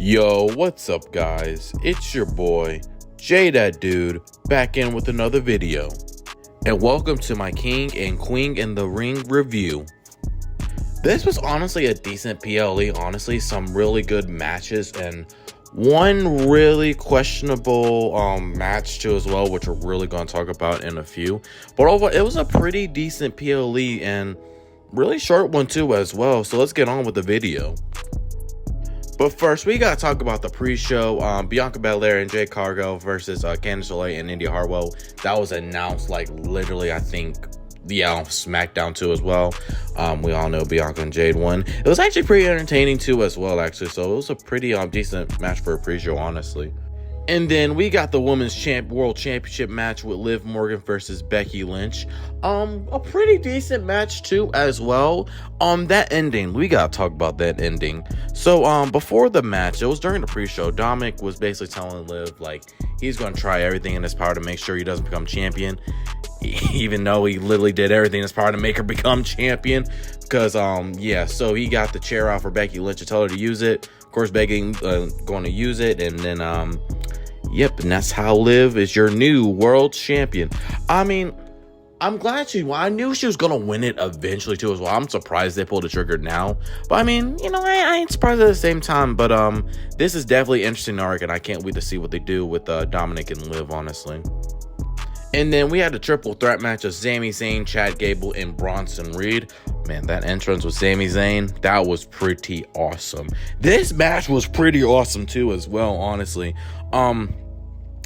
Yo, what's up guys? It's your boy, Jay That Dude, back in with another video. And welcome to my King and Queen in the Ring review. This was honestly a decent PLE, honestly, some really good matches and one really questionable match too as well, which we're really going to talk about in a few. But overall, it was a pretty decent PLE and really short one too as well. So let's get on with the video. But first, we gotta talk about the pre-show. Bianca Belair and Jade Cargill versus Candice LeRae and Indy Hartwell. That was announced like literally, I think, on SmackDown too as well. We all know Bianca and Jade won. It was actually pretty entertaining too as well, actually. So it was a pretty decent match for a pre-show, honestly. And then we got the Women's World Championship match with Liv Morgan versus Becky Lynch. A pretty decent match too as well. That ending, we gotta talk about that ending. So before the match, it was during the pre-show, Dominic was basically telling Liv like he's gonna try everything in his power to make sure he doesn't become champion, even though he literally did everything in his power to make her become champion. Because yeah, so he got the chair out for Becky Lynch to tell her to use it. Of course, Becky going to use it, and then yep, and that's how Liv is your new world champion. I mean, I'm glad I knew she was gonna win it eventually too as well. I'm surprised they pulled the trigger now, but I mean, you know, I ain't surprised at the same time. But this is definitely an interesting arc, and I can't wait to see what they do with Dominic and Liv, honestly. And then we had the triple threat match of Sami Zayn, Chad Gable, and Bronson Reed. Man, that entrance with Sami Zayn, that was pretty awesome. This match was pretty awesome too as well, honestly.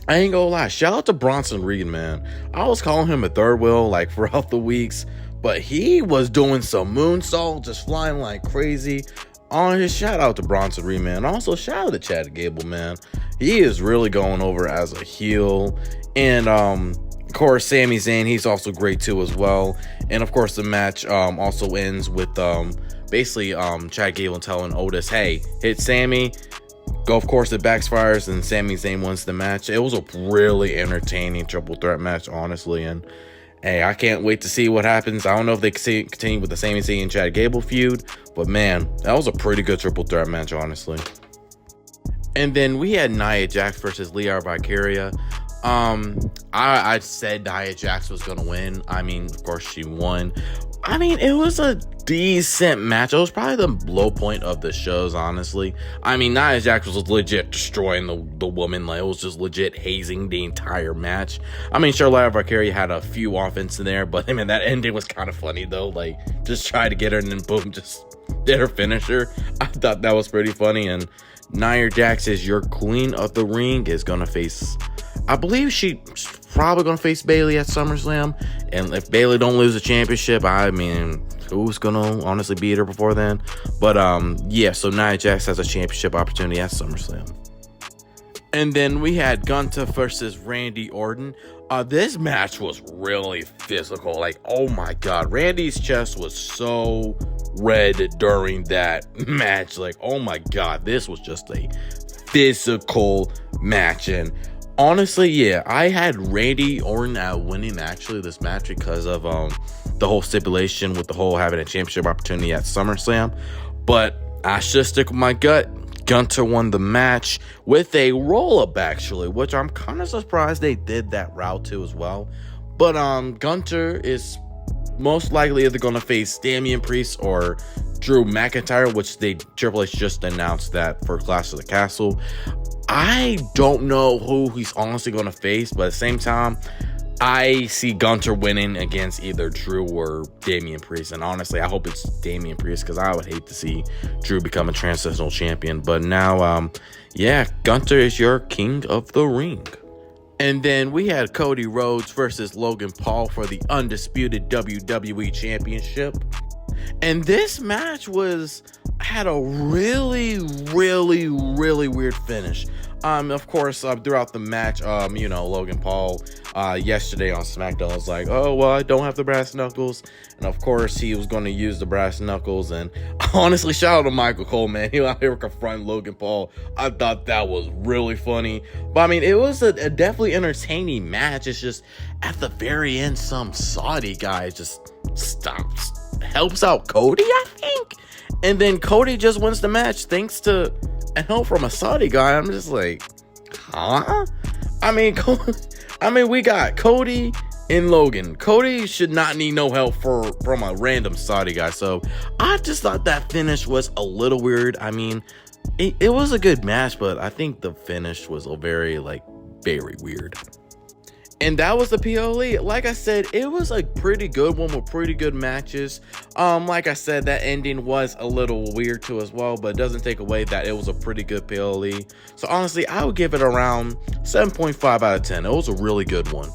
I ain't gonna lie, shout out to Bronson Reed, man. I was calling him a third wheel like throughout the weeks, but he was doing some moonsault, just flying like crazy. Shout out to Bronson Reed, man. Also, shout out to Chad Gable, man. He is really going over as a heel. And of course, Sami Zayn, he's also great too as well. And of course, the match also ends with basically Chad Gable telling Otis, hey, hit Sami. Go, of course, it backfires and Sami Zayn wins the match. It was a really entertaining triple threat match, honestly. And hey, I can't wait to see what happens. I don't know if they continue with the Sami Zayn and Chad Gable feud, but man, that was a pretty good triple threat match, honestly. And then we had Nia Jax versus Lyra Valkyria. I said Nia Jax was gonna win. I mean, of course, she won. I mean, it was a decent match. It was probably the low point of the shows, honestly. I mean, Nia Jax was legit destroying the woman. Like, it was just legit hazing the entire match. I mean, sure, Lyra Valkyria had a few offense in there, but I mean, that ending was kind of funny, though. Like, just try to get her and then boom, just did her finisher. I thought that was pretty funny. And Nia Jax is your Queen of the Ring, is gonna face, I believe she's probably going to face Bayley at SummerSlam. And if Bayley don't lose the championship, I mean, who's going to honestly beat her before then? But yeah, so Nia Jax has a championship opportunity at SummerSlam. And then we had Gunther versus Randy Orton. This match was really physical. Like, oh my God, Randy's chest was so red during that match. Like, oh my God, this was just a physical match. And honestly, yeah, I had Randy Orton at winning actually this match because of the whole stipulation with the whole having a championship opportunity at SummerSlam. But I should stick with my gut. Gunther won the match with a roll-up actually, which I'm kind of surprised they did that route too as well. But Gunther is most likely either going to face Damian Priest or Drew McIntyre, which Triple H just announced that for Clash of the Castle. I don't know who he's honestly going to face, but at the same time, I see Gunther winning against either Drew or Damian Priest. And honestly, I hope it's Damian Priest because I would hate to see Drew become a transitional champion. But now, yeah, Gunther is your King of the Ring. And then we had Cody Rhodes versus Logan Paul for the undisputed WWE Championship. And this match had a really weird finish. Of course, throughout the match, you know, Logan Paul yesterday on SmackDown was like, oh, well, I don't have the brass knuckles. And of course, he was going to use the brass knuckles. And honestly, shout out to Michael Cole, man. He was out here confronting Logan Paul. I thought that was really funny. But I mean, it was a definitely entertaining match. It's just at the very end, some Saudi guy just helps out Cody, I think. And then Cody just wins the match thanks to and help from a Saudi guy. I'm just like, huh? I mean, we got Cody and Logan. Cody should not need no help from a random Saudi guy. So I just thought that finish was a little weird. I mean, it was a good match, but I think the finish was very weird. And that was the PLE. Like I said, it was a pretty good one with pretty good matches. Like I said, that ending was a little weird too as well, but it doesn't take away that it was a pretty good PLE. So honestly, I would give it around 7.5 out of 10. It was a really good one.